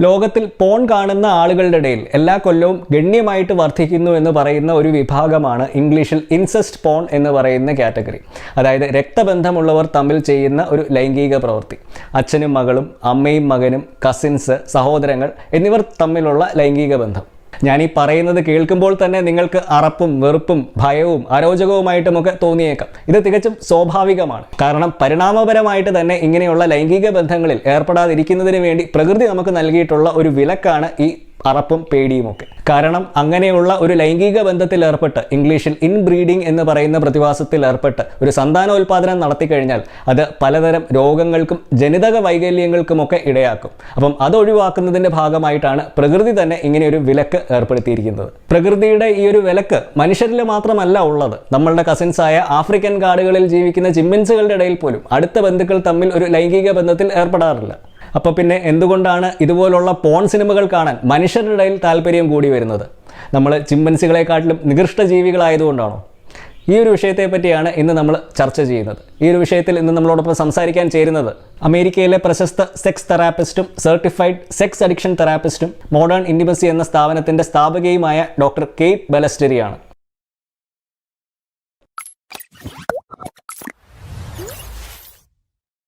ലോകത്തിൽ പോൺ കാണുന്ന ആളുകളുടെ ഇടയിൽ എല്ലാ കൊല്ലവും ഗണ്യമായിട്ട് വർദ്ധിക്കുന്നു എന്ന് പറയുന്ന ഒരു വിഭാഗമാണ് ഇംഗ്ലീഷിൽ ഇൻസെസ്റ്റ് പോൺ എന്ന് പറയുന്ന കാറ്റഗറി. അതായത് രക്തബന്ധമുള്ളവർ തമ്മിൽ ചെയ്യുന്ന ഒരു ലൈംഗിക പ്രവൃത്തി. അച്ഛനും മകളും, അമ്മയും മകനും, കസിൻസ്, സഹോദരങ്ങൾ എന്നിവർ തമ്മിലുള്ള ലൈംഗിക ബന്ധം. ഞാൻ ഈ പറയുന്നത് കേൾക്കുമ്പോൾ തന്നെ നിങ്ങൾക്ക് അറപ്പും വെറുപ്പും ഭയവും അരോചകവുമായിട്ടുമൊക്കെ തോന്നിയേക്കാം. ഇത് തികച്ചും സ്വാഭാവികമാണ്. കാരണം പരിണാമപരമായിട്ട് തന്നെ ഇങ്ങനെയുള്ള ലൈംഗിക ബന്ധങ്ങളിൽ ഏർപ്പെടാതിരിക്കുന്നതിന് വേണ്ടി പ്രകൃതി നമുക്ക് നൽകിയിട്ടുള്ള ഒരു വിലക്കാണ് ഈ അറപ്പും പേടിയുമൊക്കെ. കാരണം അങ്ങനെയുള്ള ഒരു ലൈംഗിക ബന്ധത്തിൽ ഏർപ്പെട്ട്, ഇംഗ്ലീഷിൽ ഇൻബ്രീഡിംഗ് എന്ന് പറയുന്ന പ്രതിഭാസത്തിൽ ഏർപ്പെട്ട് ഒരു സന്താനോൽപാദനം നടത്തിക്കഴിഞ്ഞാൽ അത് പലതരം രോഗങ്ങൾക്കും ജനിതക വൈകല്യങ്ങൾക്കുമൊക്കെ ഇടയാക്കും. അപ്പം അത് ഒഴിവാക്കുന്നതിൻ്റെ ഭാഗമായിട്ടാണ് പ്രകൃതി തന്നെ ഇങ്ങനെയൊരു വിലക്ക് ഏർപ്പെടുത്തിയിരിക്കുന്നത്. പ്രകൃതിയുടെ ഈ ഒരു വിലക്ക് മനുഷ്യരിൽ മാത്രമല്ല ഉള്ളത്. നമ്മളുടെ കസിൻസായ ആഫ്രിക്കൻ കാടുകളിൽ ജീവിക്കുന്ന ചിമ്പൻസികളുടെ ഇടയിൽ പോലും അടുത്ത ബന്ധുക്കൾ തമ്മിൽ ഒരു ലൈംഗിക ബന്ധത്തിൽ ഏർപ്പെടാറില്ല. അപ്പോൾ പിന്നെ എന്തുകൊണ്ടാണ് ഇതുപോലുള്ള പോൺ സിനിമകൾ കാണാൻ മനുഷ്യരുടെ ഇടയിൽ താല്പര്യം കൂടി വരുന്നത്? നമ്മൾ ചിമ്പൻസികളെക്കാട്ടിലും നികൃഷ്ട ജീവികളായതുകൊണ്ടാണോ? ഈ ഒരു വിഷയത്തെ പറ്റിയാണ് ഇന്ന് നമ്മൾ ചർച്ച ചെയ്യുന്നത്. ഈ ഒരു വിഷയത്തിൽ ഇന്ന് നമ്മളോടൊപ്പം സംസാരിക്കാൻ ചേരുന്നത് അമേരിക്കയിലെ പ്രശസ്ത സെക്സ് തെറാപ്പിസ്റ്റും സർട്ടിഫൈഡ് സെക്സ് അഡിക്ഷൻ തെറാപ്പിസ്റ്റും മോഡേൺ ഇന്റിമസി എന്ന സ്ഥാപനത്തിൻ്റെ സ്ഥാപകയുമായ ഡോക്ടർ കെയ്റ്റ് ബലസ്റ്റെറിയാണ്.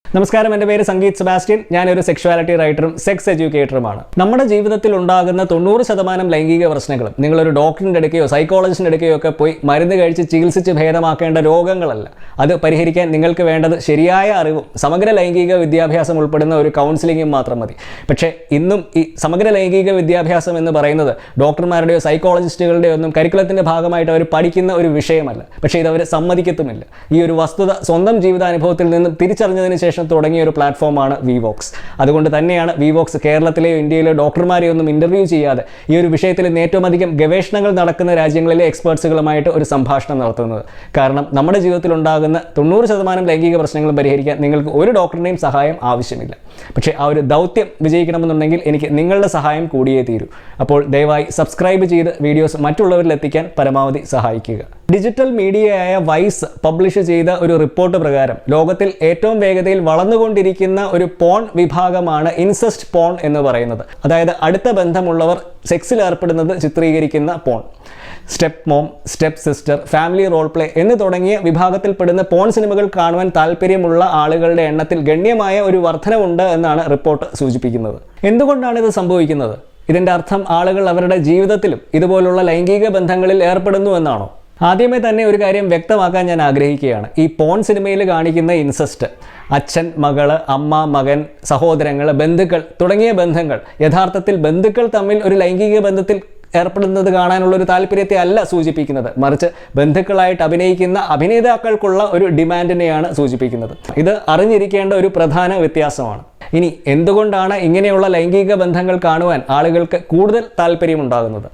നമസ്കാരം, എൻ്റെ പേര് സംഗീത് സെബാസ്റ്റ്യൻ. ഞാനൊരു സെക്ഷുവാലിറ്റി റൈറ്ററും സെക്സ് എഡ്യൂക്കേറ്ററുമാണ്. നമ്മുടെ ജീവിതത്തിൽ ഉണ്ടാകുന്ന 90% ലൈംഗിക പ്രശ്നങ്ങളും നിങ്ങളൊരു ഡോക്ടറിൻ്റെ അടുക്കയോ സൈക്കോളജിസ്റ്റിൻ്റെ അടുക്കയോ ഒക്കെ പോയി മരുന്ന് കഴിച്ച് ചികിത്സിച്ച് ഭേദമാക്കേണ്ട രോഗങ്ങളല്ല. അത് പരിഹരിക്കാൻ നിങ്ങൾക്ക് വേണ്ടത് ശരിയായ അറിവും സമഗ്ര ലൈംഗിക വിദ്യാഭ്യാസം ഉൾപ്പെടുന്ന ഒരു കൗൺസിലിംഗും മാത്രം മതി. പക്ഷേ ഇന്നും ഈ സമഗ്ര ലൈംഗിക വിദ്യാഭ്യാസം എന്ന് പറയുന്നത് ഡോക്ടർമാരുടെയോ സൈക്കോളജിസ്റ്റുകളുടെയോ ഒന്നും കരിക്കുലത്തിൻ്റെ ഭാഗമായിട്ട് അവർ പഠിക്കുന്ന ഒരു വിഷയമല്ല. പക്ഷേ ഇതവർ സമ്മതിക്കത്തുമില്ല. ഈ ഒരു വസ്തുത സ്വന്തം ജീവിതാനുഭവത്തിൽ നിന്നും തിരിച്ചറിഞ്ഞതിന് ശേഷം തുടങ്ങിയ ഒരു പ്ലാറ്റ്ഫോമാണ് വിവോക്സ്. അതുകൊണ്ട് തന്നെയാണ് വിവോക്സ് കേരളത്തിലെയോ ഇന്ത്യയിലെയോ ഡോക്ടർമാരെയോ ഒന്നും ഇന്റർവ്യൂ ചെയ്യാതെ ഈ ഒരു വിഷയത്തിൽ ഏറ്റവും അധികം ഗവേഷണങ്ങൾ നടക്കുന്ന രാജ്യങ്ങളിലെ എക്സ്പേർട്സുകളുമായിട്ട് ഒരു സംഭാഷണം നടത്തുന്നത്. കാരണം നമ്മുടെ ജീവിതത്തിൽ ഉണ്ടാകുന്ന 90% ലൈംഗിക പ്രശ്നങ്ങളും പരിഹരിക്കാൻ നിങ്ങൾക്ക് ഒരു ഡോക്ടറിൻ്റെയും സഹായം ആവശ്യമില്ല. പക്ഷേ ആ ഒരു ദൗത്യം വിജയിക്കണമെന്നുണ്ടെങ്കിൽ എനിക്ക് നിങ്ങളുടെ സഹായം കൂടിയേ തീരൂ. അപ്പോൾ ദയവായി സബ്സ്ക്രൈബ് ചെയ്ത് വീഡിയോസ് മറ്റുള്ളവരിൽ എത്തിക്കാൻ പരമാവധി സഹായിക്കുക. ഡിജിറ്റൽ മീഡിയയായ വൈസ് പബ്ലിഷ് ചെയ്ത ഒരു റിപ്പോർട്ട് പ്രകാരം ലോകത്തിൽ ഏറ്റവും വേഗതയിൽ വളർന്നുകൊണ്ടിരിക്കുന്ന ഒരു പോൺ വിഭാഗമാണ് ഇൻസെസ്റ്റ് പോൺ എന്ന് പറയുന്നത്. അതായത് അടുത്ത ബന്ധമുള്ളവർ സെക്സിൽ ഏർപ്പെടുന്നത് ചിത്രീകരിക്കുന്ന porn. Step mom, step sister, family role play എന്ന് തുടങ്ങിയ വിഭാഗത്തിൽപ്പെടുന്ന പോൺ സിനിമകൾ കാണുവാൻ താല്പര്യമുള്ള ആളുകളുടെ എണ്ണത്തിൽ ഗണ്യമായ ഒരു വർധനവുണ്ട് എന്നാണ് റിപ്പോർട്ട് സൂചിപ്പിക്കുന്നത്. എന്തുകൊണ്ടാണ് ഇത് സംഭവിക്കുന്നത്? ഇതിൻ്റെ അർത്ഥം ആളുകൾ അവരുടെ ജീവിതത്തിലും ഇതുപോലുള്ള ലൈംഗിക ബന്ധങ്ങളിൽ ഏർപ്പെടുന്നു എന്നാണോ? ആദ്യമേ തന്നെ ഒരു കാര്യം വ്യക്തമാക്കാൻ ഞാൻ ആഗ്രഹിക്കുകയാണ്. ഈ പോൺ സിനിമയിൽ കാണിക്കുന്ന ഇൻസെസ്റ്റ്, അച്ഛൻ മകള്, അമ്മ മകൻ, സഹോദരങ്ങൾ, ബന്ധുക്കൾ തുടങ്ങിയ ബന്ധങ്ങൾ യഥാർത്ഥത്തിൽ ബന്ധുക്കൾ തമ്മിൽ ഒരു ലൈംഗിക ബന്ധത്തിൽ ഏർപ്പെടുന്നത് കാണാനുള്ള ഒരു താല്പര്യത്തെ അല്ല സൂചിപ്പിക്കുന്നത്. മറിച്ച് ബന്ധുക്കളായിട്ട് അഭിനയിക്കുന്ന അഭിനേതാക്കൾക്കുള്ള ഒരു ഡിമാൻഡിനെയാണ് സൂചിപ്പിക്കുന്നത്. ഇത് അറിഞ്ഞിരിക്കേണ്ട ഒരു പ്രധാന വ്യത്യാസമാണ്. ഇനി എന്തുകൊണ്ടാണ് ഇങ്ങനെയുള്ള ലൈംഗിക ബന്ധങ്ങൾ കാണുവാൻ ആളുകൾക്ക് കൂടുതൽ താല്പര്യമുണ്ടാകുന്നത്?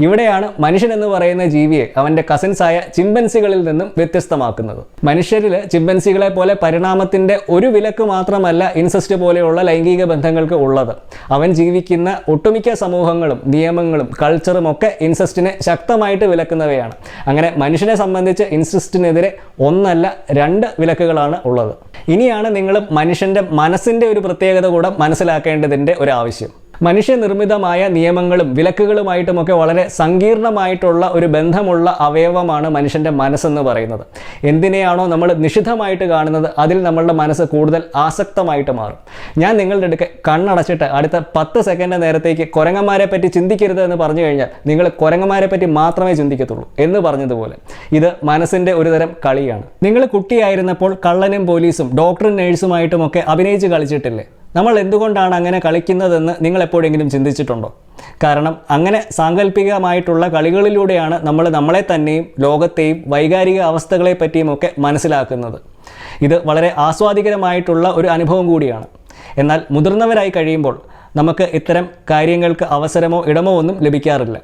ഇവിടെയാണ് മനുഷ്യൻ എന്ന് പറയുന്ന ജീവിയെ അവൻ്റെ കസിൻസായ ചിമ്പൻസികളിൽ നിന്നും വ്യത്യസ്തമാക്കുന്നത്. മനുഷ്യരിൽ ചിമ്പൻസികളെ പോലെ പരിണാമത്തിൻ്റെ ഒരു വിലക്ക് മാത്രമല്ല ഇൻസെസ്റ്റ് പോലെയുള്ള ലൈംഗിക ബന്ധങ്ങൾക്ക് ഉള്ളത്. അവൻ ജീവിക്കുന്ന ഒട്ടുമിക്ക സമൂഹങ്ങളും നിയമങ്ങളും കൾച്ചറും ഒക്കെ ഇൻസെസ്റ്റിനെ ശക്തമായിട്ട് വിലക്കുന്നവയാണ്. അങ്ങനെ മനുഷ്യനെ സംബന്ധിച്ച് ഇൻസെസ്റ്റിനെതിരെ ഒന്നല്ല 2 വിലക്കുകളാണ് ഉള്ളത്. ഇനിയാണ് നിങ്ങൾ മനുഷ്യൻ്റെ മനസ്സിൻ്റെ ഒരു പ്രത്യേകത കൂടെ മനസ്സിലാക്കേണ്ടതിൻ്റെ ഒരു ആവശ്യം. മനുഷ്യനിർമ്മിതമായ നിയമങ്ങളും വിലക്കുകളുമായിട്ടുമൊക്കെ വളരെ സങ്കീർണമായിട്ടുള്ള ഒരു ബന്ധമുള്ള അവയവമാണ് മനുഷ്യൻ്റെ മനസ്സെന്ന് പറയുന്നത്. എന്തിനെയാണോ നമ്മൾ നിഷിദ്ധമായിട്ട് കാണുന്നത് അതിൽ നമ്മളുടെ മനസ്സ് കൂടുതൽ ആസക്തമായിട്ട് മാറും. ഞാൻ നിങ്ങളുടെ അടുക്ക് കണ്ണടച്ചിട്ട് അടുത്ത 10 സെക്കൻഡ് നേരത്തേക്ക് കുരങ്ങന്മാരെ പറ്റി ചിന്തിക്കരുത് എന്ന് പറഞ്ഞു കഴിഞ്ഞാൽ നിങ്ങൾ കുരങ്ങന്മാരെ പറ്റി മാത്രമേ ചിന്തിക്കത്തുള്ളൂ എന്ന് പറഞ്ഞതുപോലെ ഇത് മനസ്സിൻ്റെ ഒരു തരം കളിയാണ്. നിങ്ങൾ കുട്ടിയായിരുന്നപ്പോൾ കള്ളനും പോലീസും ഡോക്ടറും നേഴ്സുമായിട്ടുമൊക്കെ അഭിനയിച്ച് കളിച്ചിട്ടില്ലേ? നമ്മൾ എന്തുകൊണ്ടാണ് അങ്ങനെ കളിക്കുന്നതെന്ന് നിങ്ങൾ എപ്പോഴെങ്കിലും ചിന്തിച്ചിട്ടുണ്ടോ? കാരണം അങ്ങനെ സാങ്കല്പികമായിട്ടുള്ള കളികളിലൂടെയാണ് നമ്മൾ നമ്മളെ തന്നെയും ലോകത്തെയും വൈകാരിക അവസ്ഥകളെ പറ്റിയുമൊക്കെ മനസ്സിലാക്കുന്നത്. ഇത് വളരെ ആസ്വാദികരമായിട്ടുള്ള ഒരു അനുഭവം കൂടിയാണ്. എന്നാൽ മുതിർന്നവരായി കഴിയുമ്പോൾ നമുക്ക് ഇത്തരം കാര്യങ്ങൾക്ക് അവസരമോ ഇടമോ ഒന്നും ലഭിക്കാറില്ല.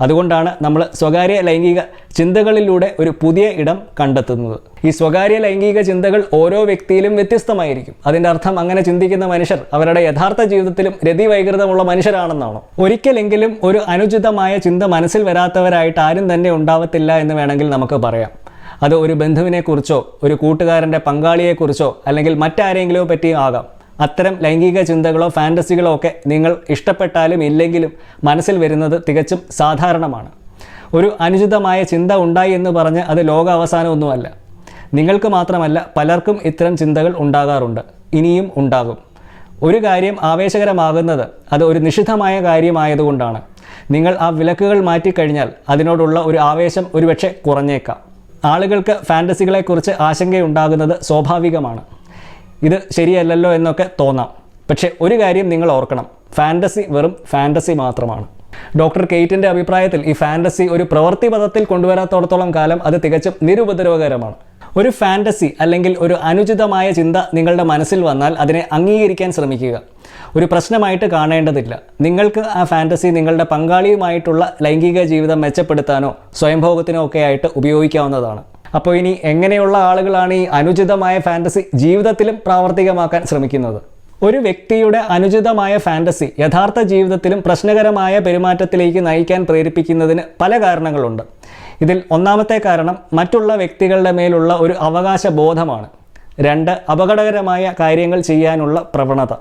അതുകൊണ്ടാണ് നമ്മൾ സ്വകാര്യ ലൈംഗിക ചിന്തകളിലൂടെ ഒരു പുതിയ ഇടം കണ്ടെത്തുന്നത്. ഈ സ്വകാര്യ ലൈംഗിക ചിന്തകൾ ഓരോ വ്യക്തിയിലും വ്യത്യസ്തമായിരിക്കും. അതിൻ്റെ അർത്ഥം അങ്ങനെ ചിന്തിക്കുന്ന മനുഷ്യർ അവരുടെ യഥാർത്ഥ ജീവിതത്തിലും രതിവൈകൃതമുള്ള മനുഷ്യരാണെന്നാണോ? ഒരിക്കലെങ്കിലും ഒരു അനുചിതമായ ചിന്ത മനസ്സിൽ വരാത്തവരായിട്ട് ആരും തന്നെ ഉണ്ടാവത്തില്ല എന്ന് വേണമെങ്കിൽ നമുക്ക് പറയാം. അത് ഒരു ബന്ധുവിനെക്കുറിച്ചോ ഒരു കൂട്ടുകാരൻ്റെ പങ്കാളിയെക്കുറിച്ചോ അല്ലെങ്കിൽ മറ്റാരെങ്കിലോ പറ്റിയോ ആകാം. അത്തരം ലൈംഗിക ചിന്തകളോ ഫാൻറ്റസികളോ ഒക്കെ നിങ്ങൾ ഇഷ്ടപ്പെട്ടാലും ഇല്ലെങ്കിലും മനസ്സിൽ വരുന്നത് തികച്ചും സാധാരണമാണ്. ഒരു അനുചിതമായ ചിന്ത ഉണ്ടായി എന്ന് പറഞ്ഞ് അത് ലോകാവസാനമൊന്നുമല്ല. നിങ്ങൾക്ക് മാത്രമല്ല പലർക്കും ഇത്തരം ചിന്തകൾ ഉണ്ടാകാറുണ്ട്, ഇനിയും ഉണ്ടാകും. ഒരു കാര്യം ആവേശകരമാകുന്നത് അത് ഒരു നിഷിദ്ധമായ കാര്യമായതുകൊണ്ടാണ്. നിങ്ങൾ ആ വിലക്കുകൾ മാറ്റിക്കഴിഞ്ഞാൽ അതിനോടുള്ള ഒരു ആവേശം ഒരുപക്ഷെ കുറഞ്ഞേക്കാം. ആളുകൾക്ക് ഫാൻറ്റസികളെക്കുറിച്ച് ആശങ്കയുണ്ടാകുന്നത് സ്വാഭാവികമാണ്. ഇത് ശരിയല്ലല്ലോ എന്നൊക്കെ തോന്നാം. പക്ഷേ ഒരു കാര്യം നിങ്ങൾ ഓർക്കണം, ഫാൻറ്റസി വെറും ഫാൻറ്റസി മാത്രമാണ്. ഡോക്ടർ കെയ്റ്റിൻ്റെ അഭിപ്രായത്തിൽ ഈ ഫാൻറ്റസി ഒരു പ്രവൃത്തി പദത്തിൽ കൊണ്ടുവരാത്തോടത്തോളം കാലം അത് തികച്ചും നിരുപദ്രവകരമാണ്. ഒരു ഫാൻറ്റസി അല്ലെങ്കിൽ ഒരു അനുചിതമായ ചിന്ത നിങ്ങളുടെ മനസ്സിൽ വന്നാൽ അതിനെ അംഗീകരിക്കാൻ ശ്രമിക്കുക. ഒരു പ്രശ്നമായിട്ട് കാണേണ്ടതില്ല. നിങ്ങൾക്ക് ആ ഫാൻറ്റസി നിങ്ങളുടെ പങ്കാളിയുമായിട്ടുള്ള ലൈംഗിക ജീവിതം മെച്ചപ്പെടുത്താനോ സ്വയംഭോഗത്തിനോ ഒക്കെ ആയിട്ട് ഉപയോഗിക്കാവുന്നതാണ്. അപ്പോൾ ഇനി എങ്ങനെയുള്ള ആളുകളാണ് ഈ അനുചിതമായ ഫാൻറ്റസി ജീവിതത്തിലും പ്രാവർത്തികമാക്കാൻ ശ്രമിക്കുന്നത്? ഒരു വ്യക്തിയുടെ അനുചിതമായ ഫാൻറ്റസി യഥാർത്ഥ ജീവിതത്തിലും പ്രശ്നകരമായ പെരുമാറ്റത്തിലേക്ക് നയിക്കാൻ പ്രേരിപ്പിക്കുന്നതിന് പല കാരണങ്ങളുണ്ട്. ഇതിൽ ഒന്നാമത്തെ കാരണം മറ്റുള്ള വ്യക്തികളുടെ മേലുള്ള ഒരു അവകാശ ബോധമാണ്. 2 അപകടകരമായ കാര്യങ്ങൾ ചെയ്യാനുള്ള പ്രവണത.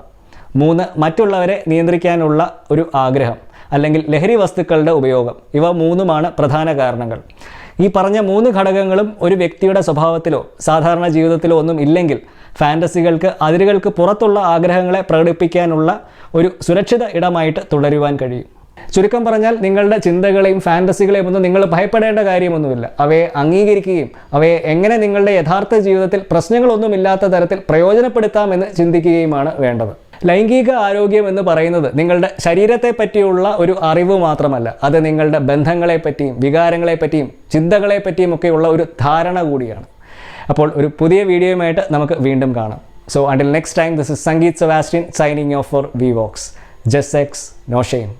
3 മറ്റുള്ളവരെ നിയന്ത്രിക്കാനുള്ള ഒരു ആഗ്രഹം അല്ലെങ്കിൽ ലഹരി വസ്തുക്കളുടെ ഉപയോഗം. ഇവ 3 പ്രധാന കാരണങ്ങൾ. ഈ പറഞ്ഞ 3 ഘടകങ്ങളും ഒരു വ്യക്തിയുടെ സ്വഭാവത്തിലോ സാധാരണ ജീവിതത്തിലോ ഒന്നും ഇല്ലെങ്കിൽ ഫാൻറ്റസികൾക്ക് അതിരുകൾക്ക് പുറത്തുള്ള ആഗ്രഹങ്ങളെ പ്രകടിപ്പിക്കാനുള്ള ഒരു സുരക്ഷിത ഇടമായിട്ട് തുടരുവാൻ കഴിയും. ചുരുക്കം പറഞ്ഞാൽ നിങ്ങളുടെ ചിന്തകളെയും ഫാൻറ്റസികളെയും ഒന്നും നിങ്ങൾ ഭയപ്പെടേണ്ട കാര്യമൊന്നുമില്ല. അവയെ അംഗീകരിക്കുകയും അവയെ എങ്ങനെ നിങ്ങളുടെ യഥാർത്ഥ ജീവിതത്തിൽ പ്രശ്നങ്ങളൊന്നുമില്ലാത്ത തരത്തിൽ പ്രയോജനപ്പെടുത്താമെന്ന് ചിന്തിക്കുകയുമാണ് വേണ്ടത്. ലൈംഗിക ആരോഗ്യം എന്ന് പറയുന്നത് നിങ്ങളുടെ ശരീരത്തെ പറ്റിയുള്ള ഒരു അറിവ് മാത്രമല്ല, അത് നിങ്ങളുടെ ബന്ധങ്ങളെപ്പറ്റിയും വികാരങ്ങളെപ്പറ്റിയും ചിന്തകളെപ്പറ്റിയും ഒക്കെയുള്ള ഒരു ധാരണ കൂടിയാണ്. അപ്പോൾ ഒരു പുതിയ വീഡിയോയുമായിട്ട് നമുക്ക് വീണ്ടും കാണാം. So until next time, this is Sangeet Sebastian signing off for VVox. Just sex, no shame.